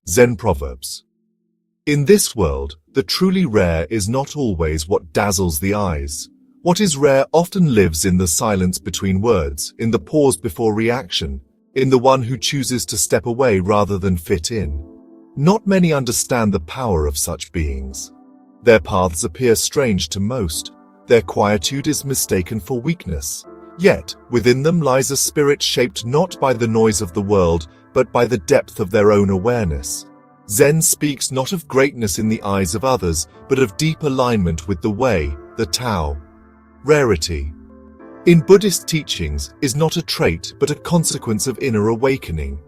Zen Proverbs. In this world, the truly rare is not always what dazzles the eyes. What is rare often lives in the silence between words, in the pause before reaction, in the one who chooses to step away rather than fit in. Not many understand the power of such beings. Their paths appear strange to most. Their quietude is mistaken for weakness. Yet, within them lies a spirit shaped not by the noise of the world, but by the depth of their own awareness. Zen speaks not of greatness in the eyes of others, but of deep alignment with the way, the Tao. Rarity. In Buddhist teachings, is not a trait but a consequence of inner awakening.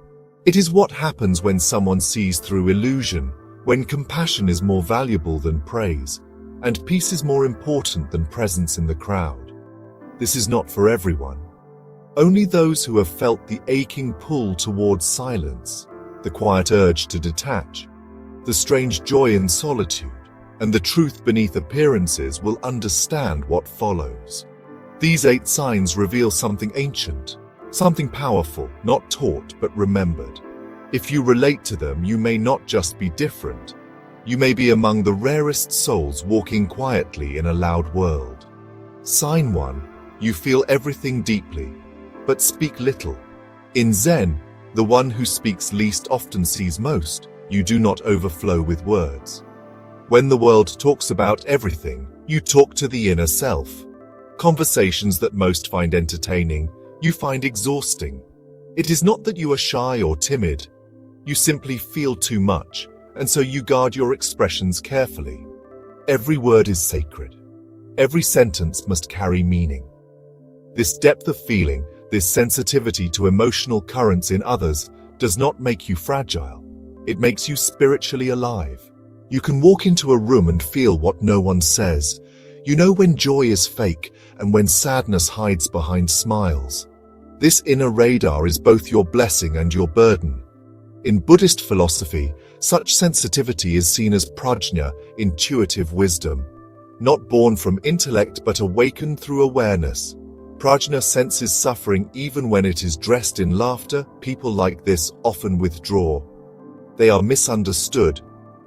It is what happens when someone sees through illusion, when compassion is more valuable than praise, and peace is more important than presence in the crowd. This is not for everyone. Only those who have felt the aching pull towards silence, the quiet urge to detach, the strange joy in solitude, and the truth beneath appearances will understand what follows. These 8 signs reveal something ancient, something powerful, not taught but remembered. If you relate to them, you may not just be different. You may be among the rarest souls walking quietly in a loud world. Sign 1. You feel everything deeply, but speak little. In Zen, the one who speaks least often sees most. You do not overflow with words. When the world talks about everything, you talk to the inner self. Conversations that most find entertaining, you find exhausting. It is not that you are shy or timid. You simply feel too much, and so you guard your expressions carefully. Every word is sacred. Every sentence must carry meaning. This depth of feeling, this sensitivity to emotional currents in others, does not make you fragile. It makes you spiritually alive. You can walk into a room and feel what no one says. You know when joy is fake and when sadness hides behind smiles. This inner radar is both your blessing and your burden. In Buddhist philosophy, such sensitivity is seen as prajna, intuitive wisdom, not born from intellect but awakened through awareness. Prajna senses suffering even when it is dressed in laughter. People like this often withdraw. They are misunderstood.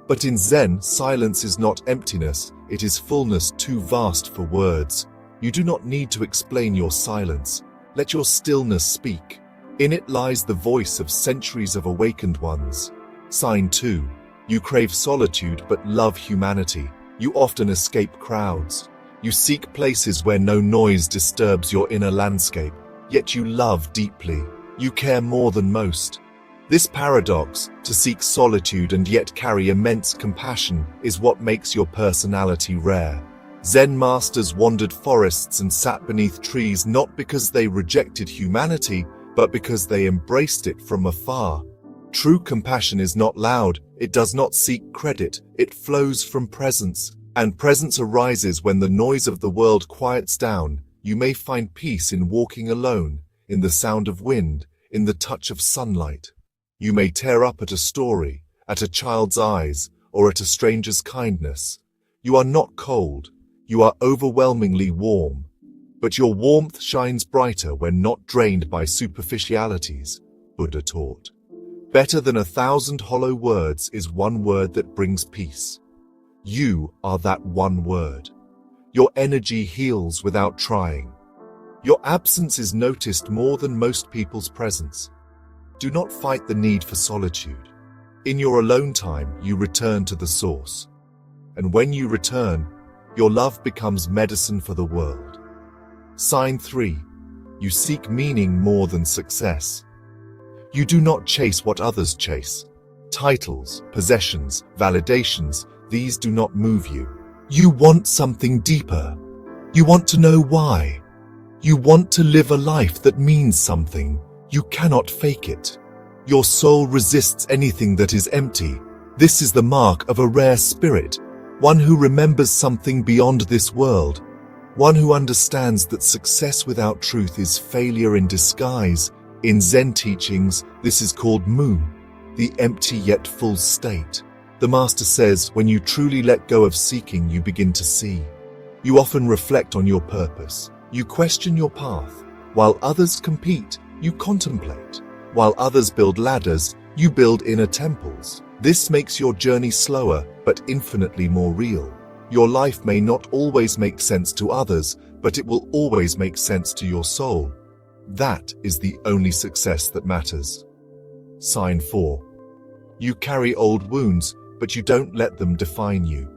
But in Zen, silence is not emptiness, it is fullness too vast for words. You do not need to explain your silence. Let your stillness speak. In it lies the voice of centuries of awakened ones. Sign 2. You crave solitude but love humanity. You often escape crowds. You seek places where no noise disturbs your inner landscape, yet you love deeply. You care more than most. This paradox, to seek solitude and yet carry immense compassion, is what makes your personality rare. Zen masters wandered forests and sat beneath trees not because they rejected humanity, but because they embraced it from afar. True compassion is not loud, it does not seek credit, it flows from presence, and presence arises when the noise of the world quiets down. You may find peace in walking alone, in the sound of wind, in the touch of sunlight. You may tear up at a story, at a child's eyes, or at a stranger's kindness. You are not cold, you are overwhelmingly warm. But your warmth shines brighter when not drained by superficialities, Buddha taught. Better than 1,000 hollow words is one word that brings peace. You are that one word. Your energy heals without trying. Your absence is noticed more than most people's presence. Do not fight the need for solitude. In your alone time, you return to the source. And when you return, your love becomes medicine for the world. Sign 3. You seek meaning more than success. You do not chase what others chase. Titles, possessions, validations, these do not move you. You want something deeper. You want to know why. You want to live a life that means something. You cannot fake it. Your soul resists anything that is empty. This is the mark of a rare spirit, one who remembers something beyond this world, one who understands that success without truth is failure in disguise. In Zen teachings, this is called mu, the empty yet full state. The master says, when you truly let go of seeking, you begin to see. You often reflect on your purpose. You question your path. While others compete, you contemplate. While others build ladders, you build inner temples. This makes your journey slower, but infinitely more real. Your life may not always make sense to others, but it will always make sense to your soul. That is the only success that matters. Sign 4. You carry old wounds, but you don't let them define you.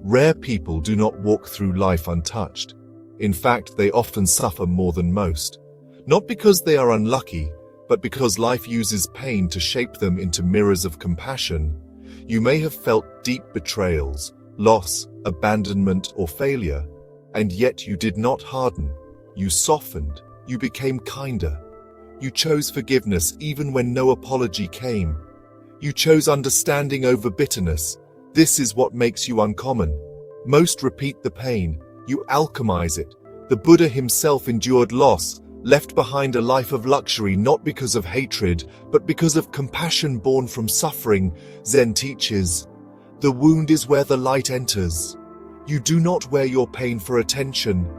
Rare people do not walk through life untouched. In fact, they often suffer more than most. Not because they are unlucky, but because life uses pain to shape them into mirrors of compassion. You may have felt deep betrayals, loss, abandonment, or failure, and yet you did not harden. You softened. You became kinder. You chose forgiveness even when no apology came. You chose understanding over bitterness. This is what makes you uncommon. Most repeat the pain. You alchemize it. The Buddha himself endured loss, left behind a life of luxury not because of hatred, but because of compassion born from suffering. Zen teaches, the wound is where the light enters. You do not wear your pain for attention.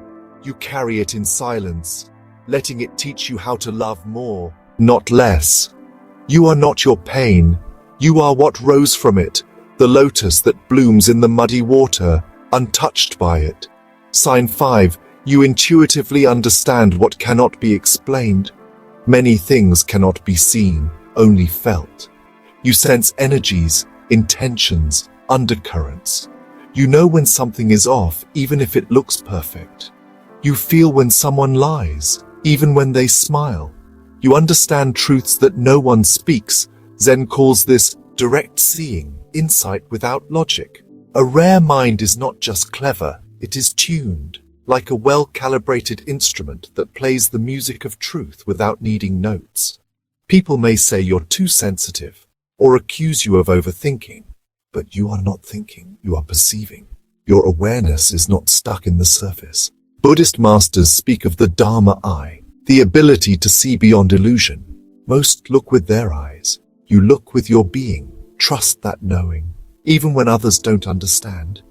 You carry it in silence, letting it teach you how to love more, not less. You are not your pain. You are what rose from it, the lotus that blooms in the muddy water, untouched by it. Sign 5. You intuitively understand what cannot be explained. Many things cannot be seen, only felt. You sense energies, intentions, undercurrents. You know when something is off, even if it looks perfect. You feel when someone lies, even when they smile. You understand truths that no one speaks. Zen calls this direct seeing, insight without logic. A rare mind is not just clever, it is tuned, like a well-calibrated instrument that plays the music of truth without needing notes. People may say you're too sensitive, or accuse you of overthinking, but you are not thinking, you are perceiving. Your awareness is not stuck in the surface. Buddhist masters speak of the Dharma eye, the ability to see beyond illusion. Most look with their eyes. You look with your being. Trust that knowing, even when others don't understand.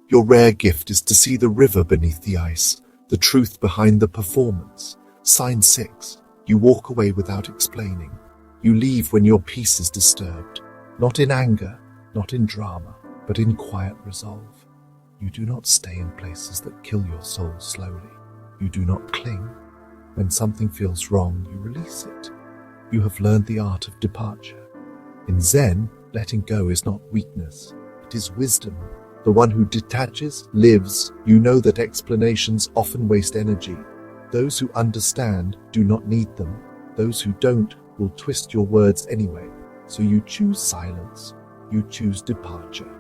Your rare gift is to see the river beneath the ice, the truth behind the performance. Sign 6. You walk away without explaining. You leave when your peace is disturbed, not in anger, not in drama, but in quiet resolve. You do not stay in places that kill your soul slowly. You do not cling. When something feels wrong, you release it. You have learned the art of departure. In Zen, letting go is not weakness, it is wisdom. The one who detaches, lives. You know that explanations often waste energy. Those who understand do not need them. Those who don't will twist your words anyway. So you choose silence. You choose departure.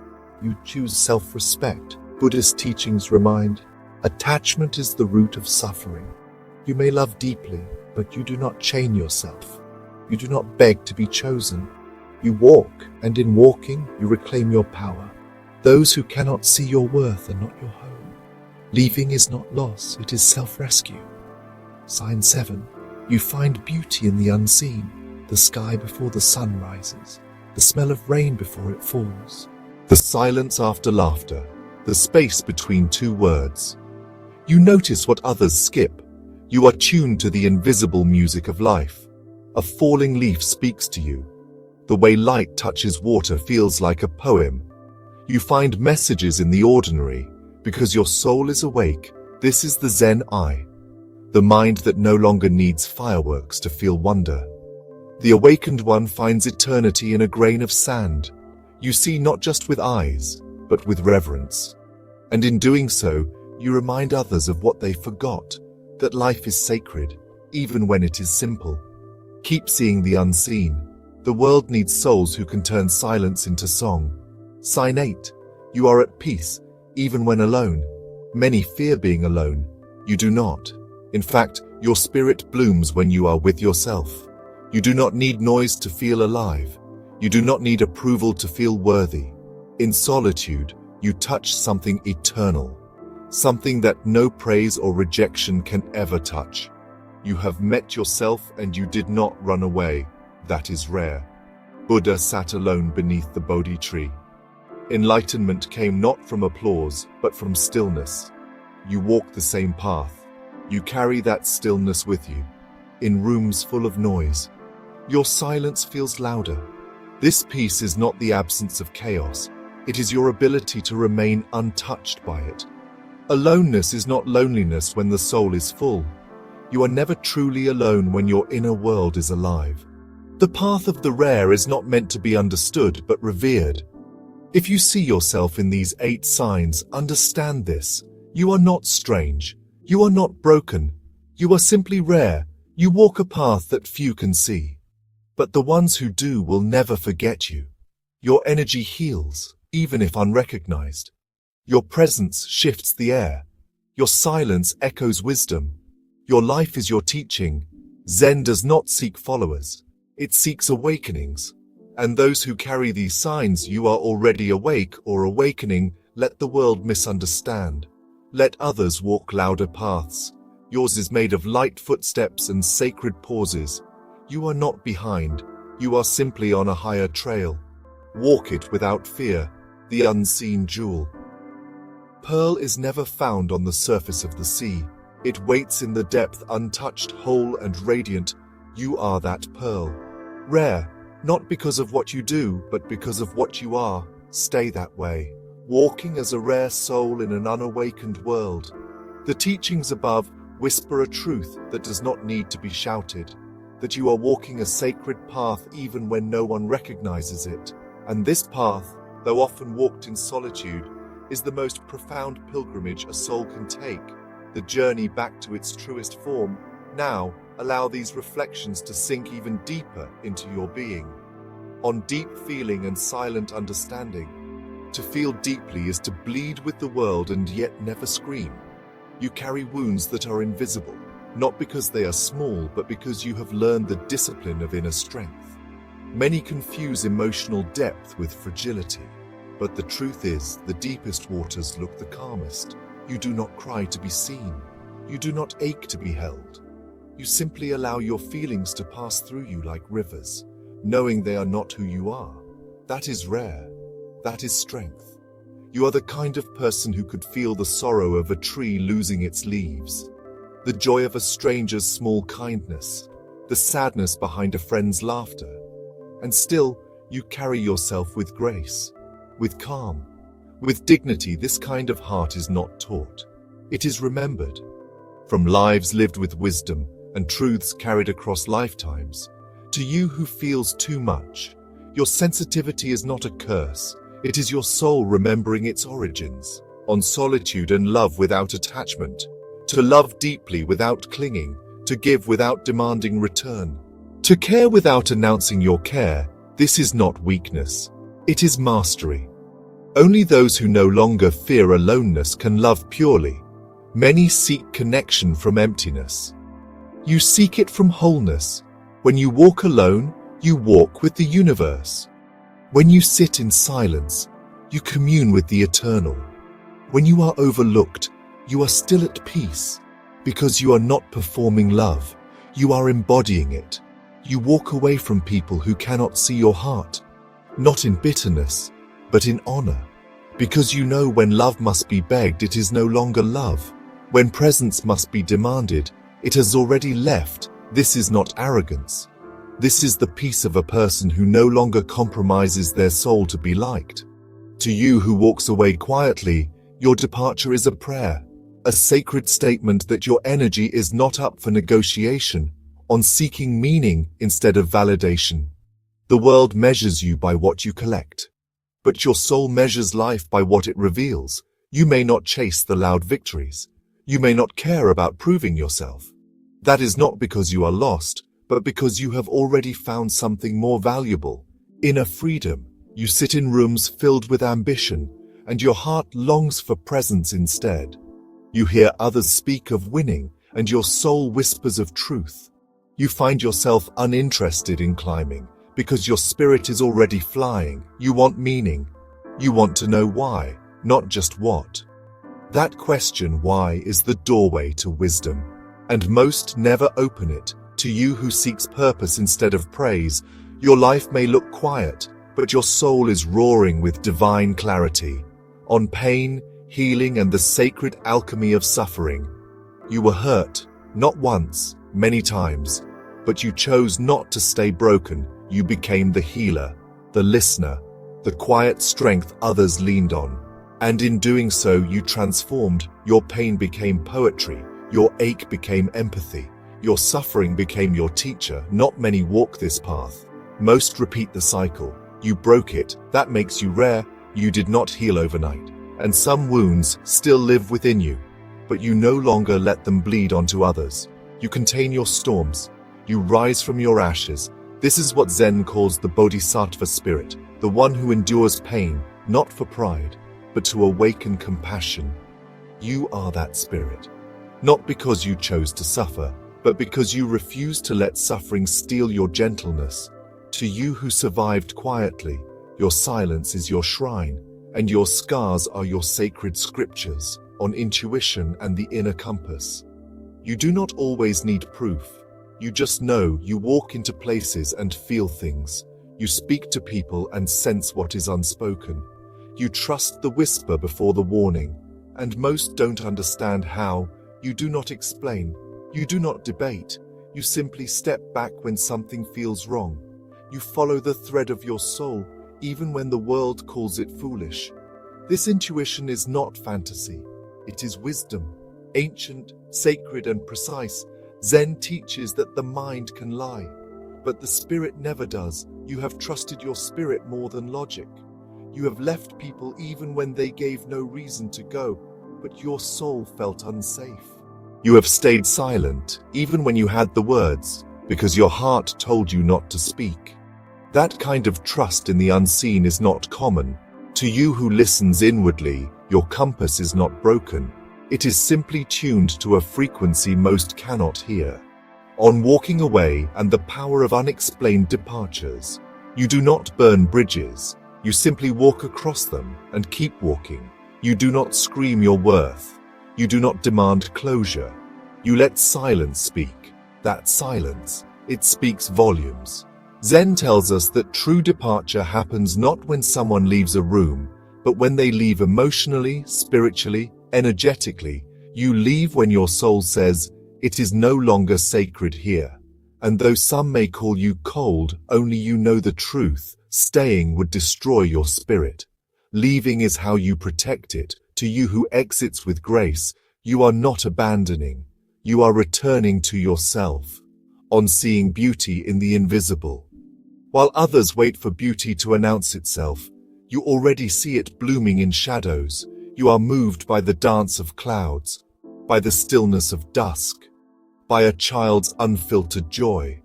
You choose self-respect. Buddhist teachings remind, attachment is the root of suffering. You may love deeply, but you do not chain yourself. You do not beg to be chosen. You walk, and in walking, you reclaim your power. Those who cannot see your worth are not your home. Leaving is not loss, it is self-rescue. Sign 7. You find beauty in the unseen, the sky before the sun rises, the smell of rain before it falls, the silence after laughter, the space between two words. You notice what others skip. You are tuned to the invisible music of life. A falling leaf speaks to you. The way light touches water feels like a poem. You find messages in the ordinary because your soul is awake. This is the Zen eye, the mind that no longer needs fireworks to feel wonder. The awakened one finds eternity in a grain of sand. You see not just with eyes, but with reverence. And in doing so, you remind others of what they forgot, that life is sacred, even when it is simple. Keep seeing the unseen. The world needs souls who can turn silence into song. Sign 8. You are at peace, even when alone. Many fear being alone. You do not. In fact, your spirit blooms when you are with yourself. You do not need noise to feel alive. You do not need approval to feel worthy. In solitude, you touch something eternal, something that no praise or rejection can ever touch. You have met yourself and you did not run away. That is rare. Buddha sat alone beneath the Bodhi tree. Enlightenment came not from applause, but from stillness. You walk the same path. You carry that stillness with you. In rooms full of noise, your silence feels louder. This peace is not the absence of chaos, it is your ability to remain untouched by it. Aloneness is not loneliness when the soul is full. You are never truly alone when your inner world is alive. The path of the rare is not meant to be understood but revered. If you see yourself in these 8 signs, understand this. You are not strange. You are not broken. You are simply rare. You walk a path that few can see. But the ones who do will never forget you. Your energy heals, even if unrecognized. Your presence shifts the air. Your silence echoes wisdom. Your life is your teaching. Zen does not seek followers. It seeks awakenings. And those who carry these signs, you are already awake or awakening, let the world misunderstand. Let others walk louder paths. Yours is made of light footsteps and sacred pauses. You are not behind. You are simply on a higher trail. Walk it without fear, the unseen jewel. Pearl is never found on the surface of the sea. It waits in the depth, untouched, whole and radiant. You are that pearl. Rare, not because of what you do, but because of what you are. Stay that way, walking as a rare soul in an unawakened world. The teachings above whisper a truth that does not need to be shouted, that you are walking a sacred path even when no one recognizes it. And this path, though often walked in solitude, is the most profound pilgrimage a soul can take, the journey back to its truest form. Now, allow these reflections to sink even deeper into your being. On deep feeling and silent understanding. To feel deeply is to bleed with the world and yet never scream. You carry wounds that are invisible, not because they are small, but because you have learned the discipline of inner strength. Many confuse emotional depth with fragility, but the truth is, the deepest waters look the calmest. You do not cry to be seen. You do not ache to be held. You simply allow your feelings to pass through you like rivers, knowing they are not who you are. That is rare. That is strength. You are the kind of person who could feel the sorrow of a tree losing its leaves, the joy of a stranger's small kindness, the sadness behind a friend's laughter. And still, you carry yourself with grace, with calm, with dignity. This kind of heart is not taught. It is remembered. From lives lived with wisdom and truths carried across lifetimes, to you who feels too much, your sensitivity is not a curse. It is your soul remembering its origins, on solitude and love without attachment, to love deeply without clinging, to give without demanding return, to care without announcing your care. This is not weakness. It is mastery. Only those who no longer fear aloneness can love purely. Many seek connection from emptiness. You seek it from wholeness. When you walk alone, you walk with the universe. When you sit in silence, you commune with the eternal. When you are overlooked, you are still at peace, because you are not performing love, you are embodying it. You walk away from people who cannot see your heart, not in bitterness, but in honor, because you know when love must be begged, it is no longer love. When presence must be demanded, it has already left. This is not arrogance. This is the peace of a person who no longer compromises their soul to be liked. To you who walks away quietly, your departure is a prayer, a sacred statement that your energy is not up for negotiation, on seeking meaning instead of validation. The world measures you by what you collect, but your soul measures life by what it reveals. You may not chase the loud victories. You may not care about proving yourself. That is not because you are lost, but because you have already found something more valuable. Inner freedom. You sit in rooms filled with ambition, and your heart longs for presence instead. You hear others speak of winning, and your soul whispers of truth. You find yourself uninterested in climbing, because your spirit is already flying. You want meaning. You want to know why, not just what. That question, why, is the doorway to wisdom, and most never open it. To you who seeks purpose instead of praise, your life may look quiet, but your soul is roaring with divine clarity, on pain, healing, and the sacred alchemy of suffering. You were hurt, not once, many times, but you chose not to stay broken. You became the healer. the listener, the quiet strength others leaned on. And in doing so, you transformed. Your pain became poetry, your ache became empathy, your suffering became your teacher. Not many walk this path. Most repeat the cycle. You broke it, that makes you rare. You did not heal overnight. And some wounds still live within you, but you no longer let them bleed onto others. You contain your storms. You rise from your ashes. This is what Zen calls the Bodhisattva spirit, the one who endures pain, not for pride, but to awaken compassion. You are that spirit. Not because you chose to suffer, but because you refuse to let suffering steal your gentleness. To you who survived quietly, your silence is your shrine, and your scars are your sacred scriptures on intuition and the inner compass. You do not always need proof. You just know. You walk into places and feel things. You speak to people and sense what is unspoken. You trust the whisper before the warning, and most don't understand how. You do not explain. You do not debate. You simply step back when something feels wrong. You follow the thread of your soul, even when the world calls it foolish. This intuition is not fantasy. It is wisdom, ancient, sacred, and precise. Zen teaches that the mind can lie, but the spirit never does. You have trusted your spirit more than logic. You have left people even when they gave no reason to go, but your soul felt unsafe. You have stayed silent, even when you had the words, because your heart told you not to speak. That kind of trust in the unseen is not common. To you who listens inwardly, your compass is not broken. It is simply tuned to a frequency most cannot hear. On walking away and the power of unexplained departures, you do not burn bridges. You simply walk across them and keep walking. You do not scream your worth. You do not demand closure. You let silence speak. That silence, it speaks volumes. Zen tells us that true departure happens not when someone leaves a room, but when they leave emotionally, spiritually, energetically. You leave when your soul says, it is no longer sacred here. And though some may call you cold, only you know the truth. Staying would destroy your spirit. Leaving is how you protect it. To you who exits with grace, you are not abandoning. You are returning to yourself, on seeing beauty in the invisible. While others wait for beauty to announce itself, you already see it blooming in shadows. You are moved by the dance of clouds, by the stillness of dusk, by a child's unfiltered joy,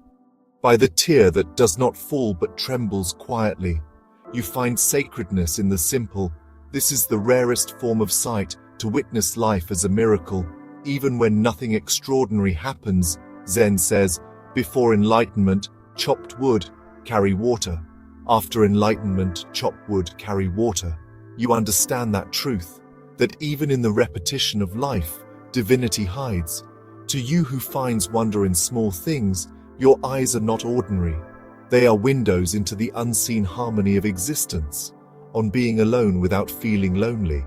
by the tear that does not fall but trembles quietly. You find sacredness in the simple. This is the rarest form of sight, to witness life as a miracle, even when nothing extraordinary happens. Zen says, before enlightenment, chopped wood, carry water. After enlightenment, chopped wood, carry water. You understand that truth, that even in the repetition of life, divinity hides. To you who finds wonder in small things, your eyes are not ordinary. They are windows into the unseen harmony of existence. On being alone without feeling lonely,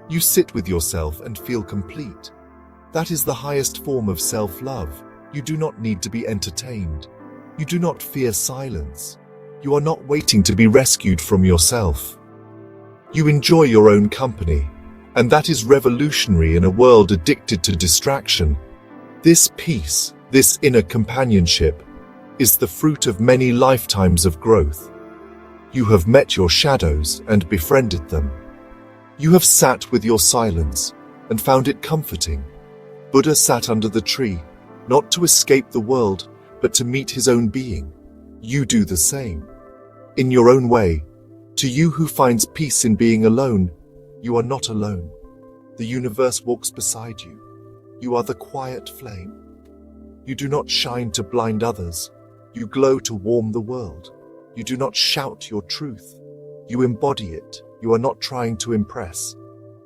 you sit with yourself and feel complete. That is the highest form of self-love. You do not need to be entertained. You do not fear silence. You are not waiting to be rescued from yourself. You enjoy your own company, and that is revolutionary in a world addicted to distraction. This peace, this inner companionship, is the fruit of many lifetimes of growth. You have met your shadows and befriended them. You have sat with your silence and found it comforting. Buddha sat under the tree, not to escape the world, but to meet his own being. You do the same. In your own way. To you who finds peace in being alone, you are not alone. The universe walks beside you. You are the quiet flame. You do not shine to blind others. You glow to warm the world. You do not shout your truth. You embody it. You are not trying to impress.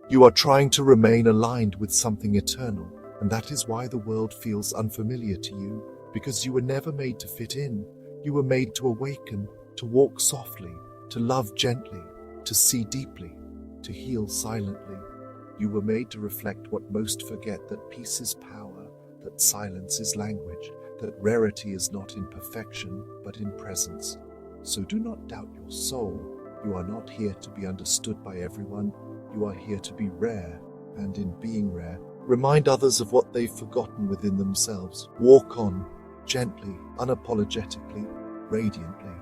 You are trying to remain aligned with something eternal. And that is why the world feels unfamiliar to you, because you were never made to fit in. You were made to awaken, to walk softly, to love gently, to see deeply, to heal silently. You were made to reflect what most forget, that peace is power, that silence is language, that rarity is not in perfection, but in presence. So do not doubt your soul. You are not here to be understood by everyone. You are here to be rare, and in being rare, remind others of what they've forgotten within themselves. Walk on, gently, unapologetically, radiantly.